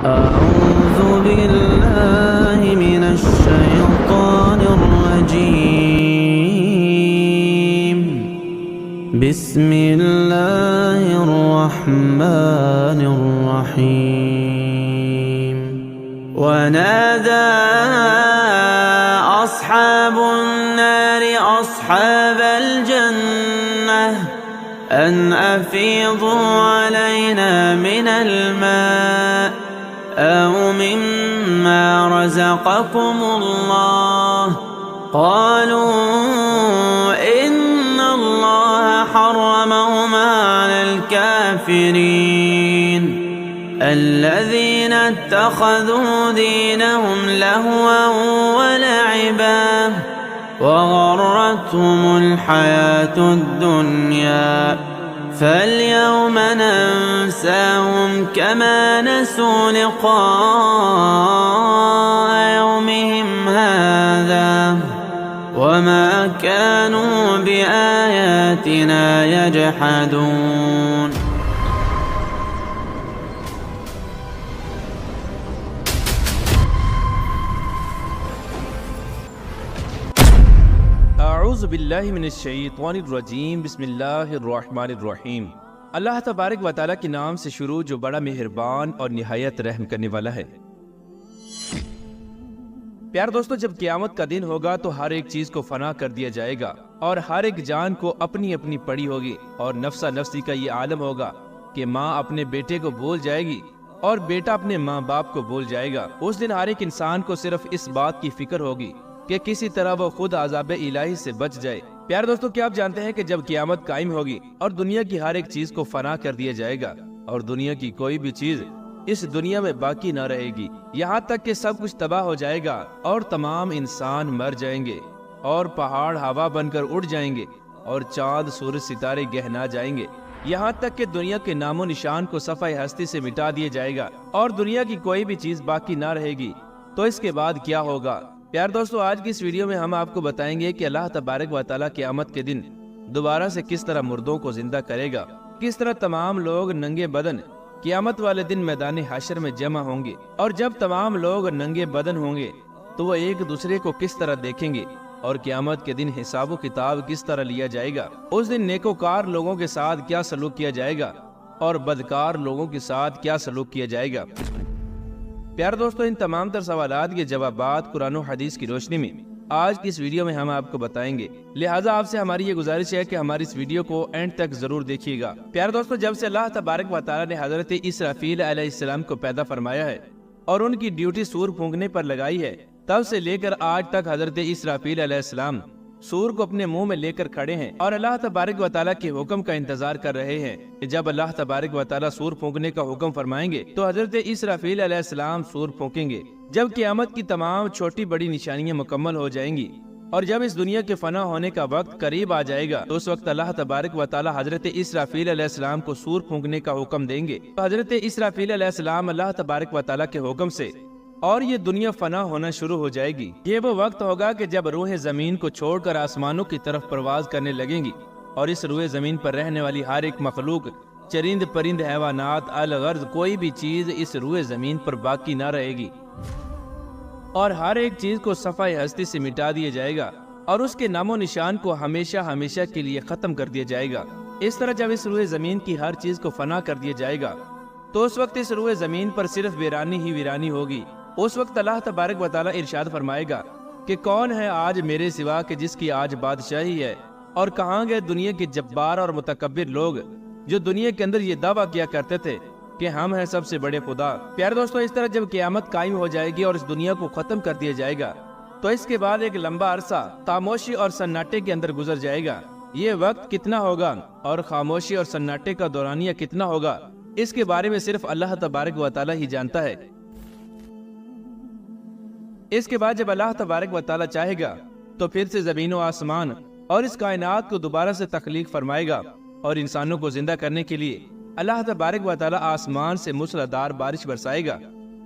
أعوذ بالله من الشيطان الرجيم. بسم الله الرحمن الرحيم. ونادى أصحاب النار أصحاب الجنة أن أفيضوا علينا من الماء أو مما رزقكم الله. قالوا إن الله حرمهما على الكافرين الذين اتخذوا دينهم لهوا ولعبا وغرتهم الحياة الدنيا فاليوم ننساهم كما نسوا لقاء يومهم هذا وما كانوا بآياتنا يجحدون. اعوذ باللہ من الشیطان الرجیم. بسم اللہ الرحمن الرحیم. اللہ تبارک و تعالیٰ کے نام سے شروع جو بڑا مہربان اور نہایت رحم کرنے والا ہے. پیار دوستو، جب قیامت کا دن ہوگا تو ہر ایک چیز کو فنا کر دیا جائے گا اور ہر ایک جان کو اپنی اپنی پڑی ہوگی اور نفسا نفسی کا یہ عالم ہوگا کہ ماں اپنے بیٹے کو بھول جائے گی اور بیٹا اپنے ماں باپ کو بھول جائے گا. اس دن ہر ایک انسان کو صرف اس بات کی فکر ہوگی کہ کسی طرح وہ خود عذاب الہی سے بچ جائے. پیار دوستو، کیا آپ جانتے ہیں کہ جب قیامت قائم ہوگی اور دنیا کی ہر ایک چیز کو فنا کر دیا جائے گا اور دنیا کی کوئی بھی چیز اس دنیا میں باقی نہ رہے گی، یہاں تک کہ سب کچھ تباہ ہو جائے گا اور تمام انسان مر جائیں گے اور پہاڑ ہوا بن کر اڑ جائیں گے اور چاند سورج ستارے گہنا جائیں گے، یہاں تک کہ دنیا کے نام و نشان کو صفحہ ہستی سے مٹا دیا جائے گا اور دنیا کی کوئی بھی چیز باقی نہ رہے گی. تو اس کے بعد کیا ہوگا؟ پیار دوستو، آج کی اس ویڈیو میں ہم آپ کو بتائیں گے کہ اللہ تبارک و تعالیٰ قیامت کے دن دوبارہ سے کس طرح مردوں کو زندہ کرے گا، کس طرح تمام لوگ ننگے بدن قیامت والے دن میدان حشر میں جمع ہوں گے اور جب تمام لوگ ننگے بدن ہوں گے تو وہ ایک دوسرے کو کس طرح دیکھیں گے اور قیامت کے دن حساب و کتاب کس طرح لیا جائے گا. اس دن نیکوکار لوگوں کے ساتھ کیا سلوک کیا جائے گا اور بدکار لوگوں کے ساتھ کیا سلوک کیا جائے گا. پیار دوستو، ان تمام تر سوالات کے جوابات قرآن و حدیث کی روشنی میں آج کی اس ویڈیو میں ہم آپ کو بتائیں گے، لہٰذا آپ سے ہماری یہ گزارش ہے کہ ہماری اس ویڈیو کو اینڈ تک ضرور دیکھیے گا. پیار دوستو، جب سے اللہ تبارک و تعالیٰ نے حضرت اسرافیل علیہ السلام کو پیدا فرمایا ہے اور ان کی ڈیوٹی سور پھونکنے پر لگائی ہے، تب سے لے کر آج تک حضرت اسرافیل علیہ السلام سور کو اپنے منہ میں لے کر کھڑے ہیں اور اللہ تبارک و تعالیٰ کے حکم کا انتظار کر رہے ہیں کہ جب اللہ تبارک و تعالیٰ سور پھونکنے کا حکم فرمائیں گے تو حضرت اسرافیل علیہ السلام سور پھونکیں گے. جب قیامت کی تمام چھوٹی بڑی نشانیاں مکمل ہو جائیں گی اور جب اس دنیا کے فنا ہونے کا وقت قریب آ جائے گا تو اس وقت اللہ تبارک و تعالیٰ حضرت اسرافیل علیہ السلام کو سور پھونکنے کا حکم دیں گے. حضرت اسرافیل علیہ السلام اللہ تبارک و تعالیٰ کے حکم سے اور یہ دنیا فنا ہونا شروع ہو جائے گی. یہ وہ وقت ہوگا کہ جب روح زمین کو چھوڑ کر آسمانوں کی طرف پرواز کرنے لگیں گی اور اس روح زمین پر رہنے والی ہر ایک مخلوق، چرند پرند، حیوانات، الغرض کوئی بھی چیز اس روح زمین پر باقی نہ رہے گی اور ہر ایک چیز کو صفحہ ہستی سے مٹا دیا جائے گا اور اس کے نام و نشان کو ہمیشہ ہمیشہ کے لیے ختم کر دیا جائے گا. اس طرح جب اس روح زمین کی ہر چیز کو فنا کر دیا جائے گا تو اس وقت اس روح زمین پر صرف ویرانی ہی ویرانی ہوگی. اس وقت اللہ تبارک و تعالیٰ ارشاد فرمائے گا کہ کون ہے آج میرے سوا کہ جس کی آج بادشاہی ہے، اور کہاں گئے دنیا کے جبار اور متکبر لوگ جو دنیا کے اندر یہ دعویٰ کیا کرتے تھے کہ ہم ہیں سب سے بڑے خدا. پیارے دوستو، اس طرح جب قیامت قائم ہو جائے گی اور اس دنیا کو ختم کر دیا جائے گا تو اس کے بعد ایک لمبا عرصہ خاموشی اور سناٹے کے اندر گزر جائے گا. یہ وقت کتنا ہوگا اور خاموشی اور سناٹے کا دورانیہ کتنا ہوگا، اس کے بارے میں صرف اللہ تبارک و تعالیٰ ہی جانتا ہے. اس کے بعد جب اللہ تبارک و تعالیٰ چاہے گا تو پھر سے زمین و آسمان اور اس کائنات کو دوبارہ سے تخلیق فرمائے گا اور انسانوں کو زندہ کرنے کے لیے اللہ تبارک و تعالیٰ آسمان سے موسلادھار بارش برسائے گا،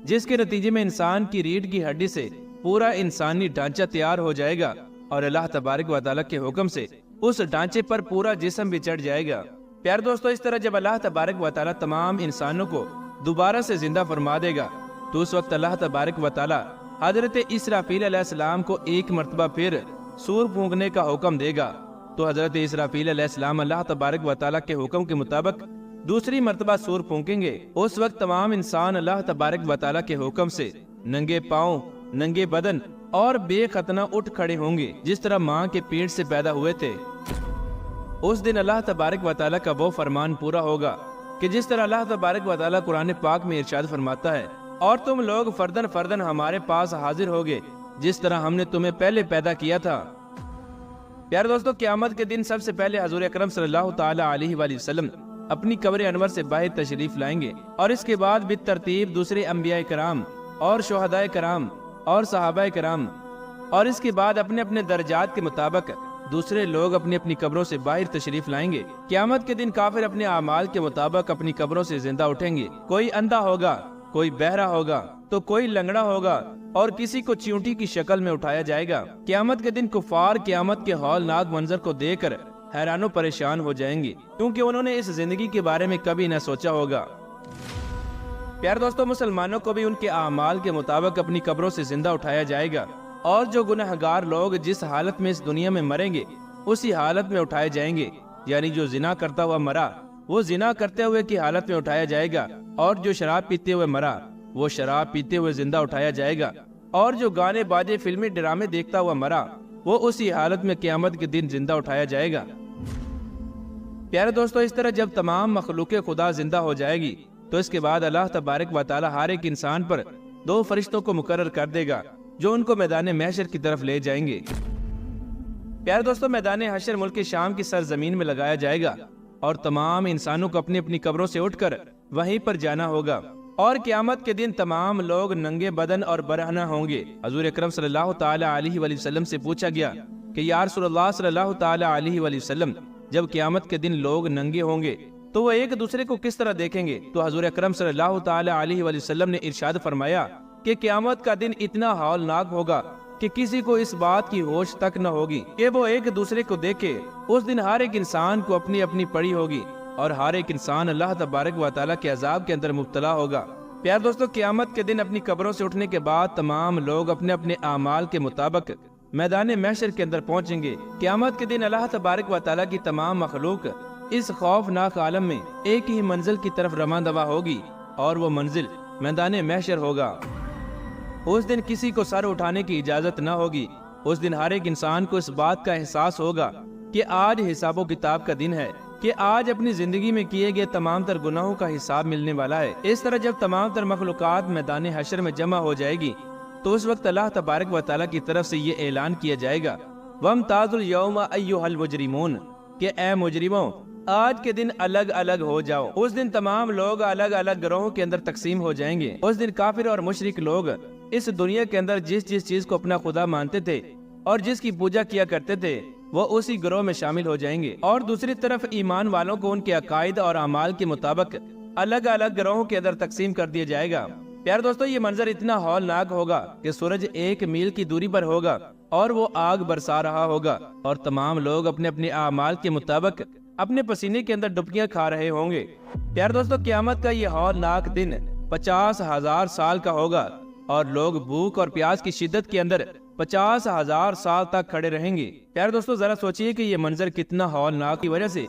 جس کے نتیجے میں انسان کی ریڑھ کی ہڈی سے پورا انسانی ڈھانچہ تیار ہو جائے گا اور اللہ تبارک و تعالیٰ کے حکم سے اس ڈھانچے پر پورا جسم بھی چڑھ جائے گا. پیار دوستو، اس طرح جب اللہ تبارک و تعالیٰ تمام انسانوں کو دوبارہ سے زندہ فرما دے گا تو اس وقت اللہ تبارک و تعالی حضرت اسرافیل علیہ السلام کو ایک مرتبہ پھر سور پھونکنے کا حکم دے گا۔ تو حضرت اسرافیل علیہ السلام اللہ تبارک و تعالی کے حکم کے مطابق دوسری مرتبہ سور پھونکیں گے۔ اس وقت تمام انسان اللہ تبارک و تعالی کے حکم سے ننگے پاؤں، ننگے بدن اور بے ختنہ اٹھ کھڑے ہوں گے، جس طرح ماں کے پیٹ سے پیدا ہوئے تھے۔ اس دن اللہ تبارک و تعالی کا وہ فرمان پورا ہوگا کہ جس طرح اللہ تبارک و تعالی قرآن پاک میں ارشاد فرماتا ہے، اور تم لوگ فردن فردن ہمارے پاس حاضر ہوگے جس طرح ہم نے تمہیں پہلے پیدا کیا تھا۔ پیارے دوستو، قیامت کے دن سب سے پہلے حضور اکرم صلی اللہ تعالی علیہ وآلہ وسلم اپنی قبر انور سے باہر تشریف لائیں گے، اور اس کے بعد بالترتیب دوسرے انبیاء کرام اور شہداء کرام اور صحابہ کرام، اور اس کے بعد اپنے اپنے درجات کے مطابق دوسرے لوگ اپنی اپنی قبروں سے باہر تشریف لائیں گے۔ قیامت کے دن کافر اپنے اعمال کے مطابق اپنی قبروں سے زندہ اٹھیں گے۔ کوئی اندھا ہوگا، کوئی بہرا ہوگا، تو کوئی لنگڑا ہوگا، اور کسی کو چیونٹی کی شکل میں اٹھایا جائے گا۔ قیامت کے دن کفار قیامت کے ہولناک منظر کو دیکھ کر حیران و پریشان ہو جائیں گے، کیونکہ انہوں نے اس زندگی کے بارے میں کبھی نہ سوچا ہوگا۔ پیارے دوستو، مسلمانوں کو بھی ان کے اعمال کے مطابق اپنی قبروں سے زندہ اٹھایا جائے گا، اور جو گنہگار لوگ جس حالت میں اس دنیا میں مریں گے اسی حالت میں اٹھائے جائیں گے۔ یعنی جو زنا کرتا ہوا مرا وہ زنا کرتے ہوئے کی حالت میں اٹھایا جائے گا، اور جو شراب پیتے ہوئے مرا وہ شراب پیتے ہوئے زندہ اٹھایا جائے گا، اور جو گانے باجے فلمی ڈرامے دیکھتا ہوا مرا وہ اسی حالت میں قیامت کے دن زندہ اٹھایا جائے گا۔ پیارے دوستو، اس طرح جب تمام مخلوق خدا زندہ ہو جائے گی تو اس کے بعد اللہ تبارک و تعالی ہر ایک انسان پر 2 فرشتوں کو مقرر کر دے گا جو ان کو میدان محشر کی طرف لے جائیں گے۔ پیارے دوستو، میدان حشر ملک شام کی سرزمین میں لگایا جائے گا، اور تمام انسانوں کو اپنی اپنی قبروں سے اٹھ کر وہیں پر جانا ہوگا، اور قیامت کے دن تمام لوگ ننگے بدن اور برہنہ ہوں گے۔ حضور اکرم صلی اللہ تعالی علیہ وآلہ وسلم سے پوچھا گیا کہ یا رسول اللہ صلی اللہ تعالی علیہ وآلہ وسلم، جب قیامت کے دن لوگ ننگے ہوں گے تو وہ ایک دوسرے کو کس طرح دیکھیں گے؟ تو حضور اکرم صلی اللہ تعالی علیہ وآلہ وسلم نے ارشاد فرمایا کہ قیامت کا دن اتنا ہولناک ہوگا کہ کسی کو اس بات کی ہوش تک نہ ہوگی کہ وہ ایک دوسرے کو دیکھے۔ اس دن ہر ایک انسان کو اپنی اپنی پڑی ہوگی، اور ہر ایک انسان اللہ تبارک و تعالیٰ کے عذاب کے اندر مبتلا ہوگا۔ پیار دوستو، قیامت کے دن اپنی قبروں سے اٹھنے کے بعد تمام لوگ اپنے اپنے اعمال کے مطابق میدان محشر کے اندر پہنچیں گے۔ قیامت کے دن اللہ تبارک و تعالیٰ کی تمام مخلوق اس خوفناک عالم میں ایک ہی منزل کی طرف رواں دوا ہوگی، اور وہ منزل میدان محشر ہوگا۔ اس دن کسی کو سر اٹھانے کی اجازت نہ ہوگی۔ اس دن ہر ایک انسان کو اس بات کا احساس ہوگا کہ آج حساب و کتاب کا دن ہے، کہ آج اپنی زندگی میں کیے گئے تمام تر گناہوں کا حساب ملنے والا ہے۔ اس طرح جب تمام تر مخلوقات میدان حشر میں جمع ہو جائے گی تو اس وقت اللہ تبارک و تعالیٰ کی طرف سے یہ اعلان کیا جائے گا، وَامْتَازُوا الْيَوْمَ أَيُّهَا الْمُجْرِمُونَ، کہ اے مجرموں آج کے دن الگ الگ ہو جاؤ۔ اس دن تمام لوگ الگ الگ گروہوں کے اندر تقسیم ہو جائیں گے۔ اس دن کافر اور مشرک لوگ اس دنیا کے اندر جس چیز کو اپنا خدا مانتے تھے اور جس کی پوجا کیا کرتے تھے وہ اسی گروہ میں شامل ہو جائیں گے، اور دوسری طرف ایمان والوں کو ان کے عقائد اور اعمال کے مطابق الگ الگ گروہوں کے اندر تقسیم کر دیا جائے گا۔ پیار دوستو، یہ منظر اتنا ہولناک ہوگا کہ سورج 1 میل کی دوری پر ہوگا اور وہ آگ برسا رہا ہوگا، اور تمام لوگ اپنے اپنے اعمال کے مطابق اپنے پسینے کے اندر ڈبکیاں کھا رہے ہوں گے۔ پیار دوستو، قیامت کا یہ ہولناک دن 50,000 سال کا ہوگا، اور لوگ بھوک اور پیاس کی شدت کے اندر 50,000 سال تک کھڑے رہیں گے۔ پیار دوستو، ذرا سوچئے کہ یہ منظر کتنا ہولناک کی وجہ سے،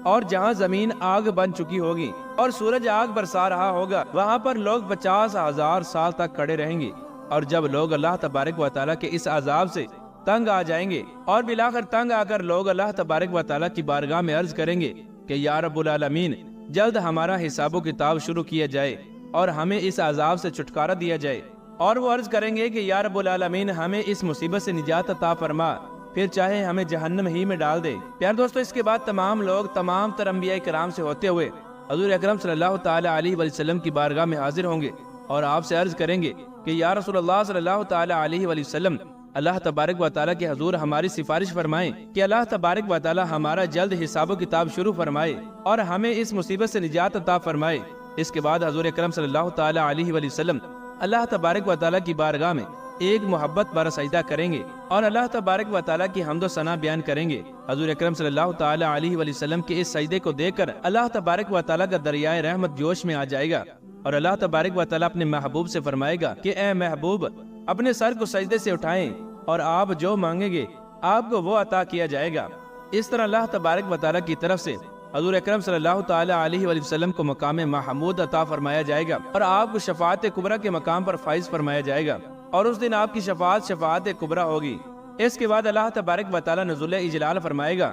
اور جہاں زمین آگ بن چکی ہوگی اور سورج آگ برسا رہا ہوگا وہاں پر لوگ 50,000 سال تک کھڑے رہیں گے، اور جب لوگ اللہ تبارک و تعالیٰ کے اس عذاب سے تنگ آ جائیں گے، اور بالآخر تنگ آ کر لوگ اللہ تبارک و تعالیٰ کی بارگاہ میں عرض کریں گے کہ یا رب العالمین، جلد ہمارا حساب و کتاب شروع کیا جائے اور ہمیں اس عذاب سے چھٹکارا دیا جائے، اور وہ عرض کریں گے کہ یا رب العالمین، ہمیں اس مصیبت سے نجات عطا فرما، پھر چاہے ہمیں جہنم ہی میں ڈال دے۔ پیار دوستو، اس کے بعد تمام لوگ تمام تر انبیاء کرام سے ہوتے ہوئے حضور اکرم صلی اللہ تعالی علیہ وآلہ وسلم کی بارگاہ میں حاضر ہوں گے، اور آپ سے عرض کریں گے کہ یا رسول اللہ صلی اللہ تعالی علیہ وآلہ وسلم، اللہ تبارک و تعالیٰ کے حضور ہماری سفارش فرمائیں کہ اللہ تبارک و تعالیٰ ہمارا جلد حساب و کتاب شروع فرمائے اور ہمیں اس مصیبت سے نجات عطا فرمائے۔ اس کے بعد حضور اکرم صلی اللہ تعالی علیہ وآلہ وسلم اللہ تبارک و تعالیٰ کی بارگاہ میں ایک محبت پر سجدہ کریں گے اور اللہ تبارک و تعالیٰ کی حمد و ثنا بیان کریں گے۔ حضور اکرم صلی اللہ تعالی علیہ وآلہ وسلم کے اس سجدے کو دیکھ کر اللہ تبارک و تعالیٰ کا دریائے رحمت جوش میں آ جائے گا اور اللہ تبارک و تعالیٰ اپنے محبوب سے فرمائے گا کہ اے محبوب، اپنے سر کو سجدے سے اٹھائیں اور آپ جو مانگیں گے آپ کو وہ عطا کیا جائے گا۔ اس طرح اللہ تبارک و تعالیٰ کی طرف سے حضور اکرم صلی اللہ تعالی علیہ وآلہ وسلم کو مقام محمود عطا فرمایا جائے گا اور آپ کو شفاعت کبریٰ کے مقام پر فائز فرمایا جائے گا، اور اس دن آپ کی شفاعت کبریٰ ہوگی۔ اس کے بعد اللہ تبارک و تعالیٰ نزول اجلال فرمائے گا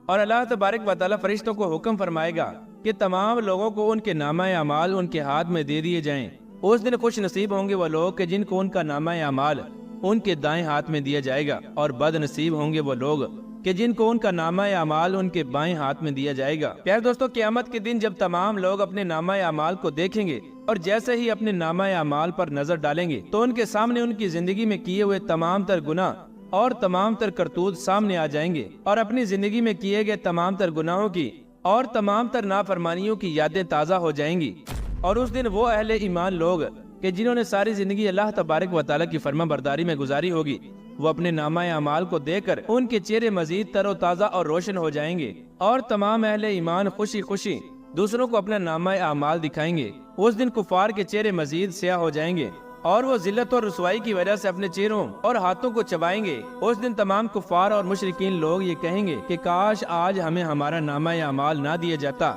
اور اللہ تبارک و تعالیٰ فرشتوں کو حکم فرمائے گا کہ تمام لوگوں کو ان کے نامہ اعمال ان کے ہاتھ میں دے دیے جائیں۔ اس دن خوش نصیب ہوں گے وہ لوگ کہ جن کو ان کا نامہ اعمال ان کے دائیں ہاتھ میں دیا جائے گا، اور بد نصیب ہوں گے وہ لوگ کہ جن کو ان کا نامہ اعمال ان کے بائیں ہاتھ میں دیا جائے گا۔ پیارے دوستو، قیامت کے دن جب تمام لوگ اپنے نامہ اعمال کو دیکھیں گے اور جیسے ہی اپنے نامہ اعمال پر نظر ڈالیں گے تو ان کے سامنے ان کی زندگی میں کیے ہوئے تمام تر گناہ اور تمام تر کرتوت سامنے آ جائیں گے، اور اپنی زندگی میں کیے گئے تمام تر گناہوں کی اور تمام تر نافرمانیوں کی یادیں تازہ ہو جائیں گی۔ اور اس دن وہ اہل ایمان لوگ کہ جنہوں نے ساری زندگی اللہ تبارک و تعالیٰ کی فرما برداری میں گزاری ہوگی، وہ اپنے نامہ اعمال کو دیکھ کر ان کے چہرے مزید تر و تازہ اور روشن ہو جائیں گے، اور تمام اہل ایمان خوشی خوشی دوسروں کو اپنا نامہ اعمال دکھائیں گے۔ اس دن کفار کے چہرے مزید سیاہ ہو جائیں گے اور وہ ذلت اور رسوائی کی وجہ سے اپنے چہروں اور ہاتھوں کو چبائیں گے۔ اس دن تمام کفار اور مشرکین لوگ یہ کہیں گے کہ کاش آج ہمیں ہمارا نامہ اعمال نہ دیا جاتا،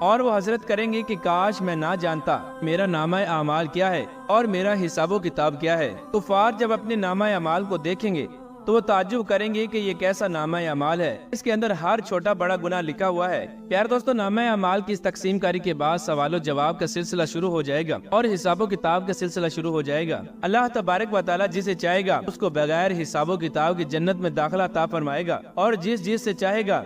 اور وہ حضرت کریں گے کہ کاش میں نہ جانتا میرا نامہ اعمال کیا ہے اور میرا حساب و کتاب کیا ہے۔ کفار جب اپنے نامہ اعمال کو دیکھیں گے تو وہ تعجب کریں گے کہ یہ کیسا نامہ اعمال ہے، اس کے اندر ہر چھوٹا بڑا گناہ لکھا ہوا ہے۔ پیارے دوستو، نامہ اعمال کی اس تقسیم کاری کے بعد سوال و جواب کا سلسلہ شروع ہو جائے گا اور حساب و کتاب کا سلسلہ شروع ہو جائے گا۔ اللہ تبارک و تعالیٰ جسے چاہے گا اس کو بغیر حساب و کتاب کی جنت میں داخلہ عطا فرمائے گا، اور جس سے چاہے گا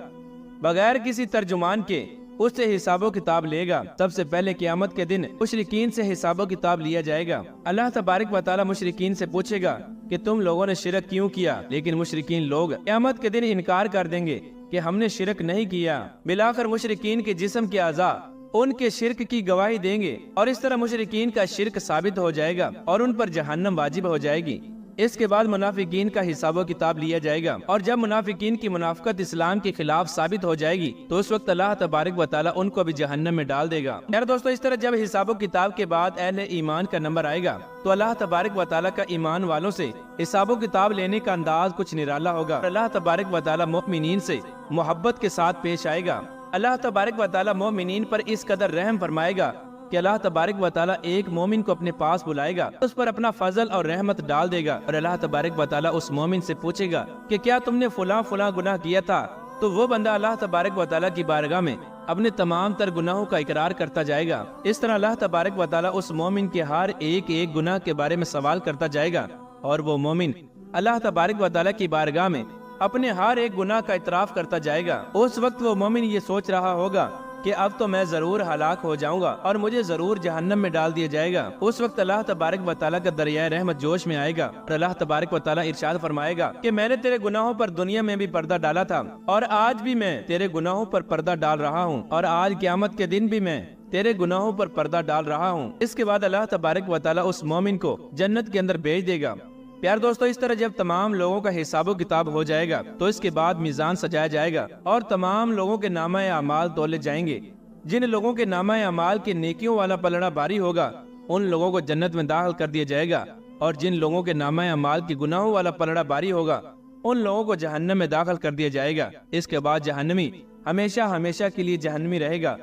بغیر کسی ترجمان کے اس سے حساب و کتاب لے گا۔ سب سے پہلے قیامت کے دن مشرکین سے حساب و کتاب لیا جائے گا۔ اللہ تبارک و تعالیٰ مشرکین سے پوچھے گا کہ تم لوگوں نے شرک کیوں کیا، لیکن مشرکین لوگ قیامت کے دن انکار کر دیں گے کہ ہم نے شرک نہیں کیا۔ بالآخر مشرکین کے جسم کے اعضاء ان کے شرک کی گواہی دیں گے، اور اس طرح مشرکین کا شرک ثابت ہو جائے گا اور ان پر جہنم واجب ہو جائے گی۔ اس کے بعد منافقین کا حساب و کتاب لیا جائے گا، اور جب منافقین کی منافقت اسلام کے خلاف ثابت ہو جائے گی تو اس وقت اللہ تبارک و تعالیٰ ان کو بھی جہنم میں ڈال دے گا۔ یار دوستو، اس طرح جب حساب و کتاب کے بعد اہل ایمان کا نمبر آئے گا تو اللہ تبارک و تعالیٰ کا ایمان والوں سے حساب و کتاب لینے کا انداز کچھ نرالا ہوگا۔ اللہ تبارک و تعالیٰ مومنین سے محبت کے ساتھ پیش آئے گا۔ اللہ تبارک و تعالیٰ مومنین پر اس قدر رحم فرمائے گا کہ اللہ تبارک و تعالیٰ ایک مومن کو اپنے پاس بلائے گا، اس پر اپنا فضل اور رحمت ڈال دے گا، اور اللہ تبارک و تعالیٰ اس مومن سے پوچھے گا کہ کیا تم نے فلاں فلاں گناہ کیا تھا، تو وہ بندہ اللہ تبارک و تعالیٰ کی بارگاہ میں اپنے تمام تر گناہوں کا اقرار کرتا جائے گا۔ اس طرح اللہ تبارک و تعالیٰ اس مومن کے ہر ایک گناہ کے بارے میں سوال کرتا جائے گا، اور وہ مومن اللہ تبارک و تعالیٰ کی بارگاہ میں اپنے ہر ایک گناہ کا اعتراف کرتا جائے گا۔ اس وقت وہ مومن یہ سوچ رہا ہوگا کہ اب تو میں ضرور ہلاک ہو جاؤں گا اور مجھے ضرور جہنم میں ڈال دیا جائے گا۔ اس وقت اللہ تبارک و تعالیٰ کا دریائے رحمت جوش میں آئے گا، اور اللہ تبارک و تعالیٰ ارشاد فرمائے گا کہ میں نے تیرے گناہوں پر دنیا میں بھی پردہ ڈالا تھا، اور آج بھی میں تیرے گناہوں پر پردہ ڈال رہا ہوں، اور آج قیامت کے دن بھی میں تیرے گناہوں پر پردہ ڈال رہا ہوں۔ اس کے بعد اللہ تبارک و تعالیٰ اس مومن کو جنت کے اندر بھیج دے گا۔ پیار دوستو، اس طرح جب تمام لوگوں کا حساب و کتاب ہو جائے گا تو اس کے بعد میزان سجایا جائے گا اور تمام لوگوں کے نامہ اعمال تولے جائیں گے۔ جن لوگوں کے نامہ اعمال کے نیکیوں والا پلڑا باری ہوگا ان لوگوں کو جنت میں داخل کر دیا جائے گا، اور جن لوگوں کے نامہ اعمال کے گناہوں والا پلڑا باری ہوگا ان لوگوں کو جہنم میں داخل کر دیا جائے گا۔ اس کے بعد جہنمی ہمیشہ ہمیشہ کے لیے جہنمی رہے گا،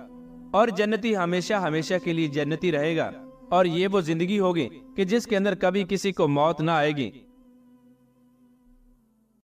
اور جنتی ہمیشہ ہمیشہ کے لیے جنتی رہے گا۔ اور یہ وہ زندگی ہوگی کہ جس کے اندر کبھی کسی کو موت نہ آئے گی،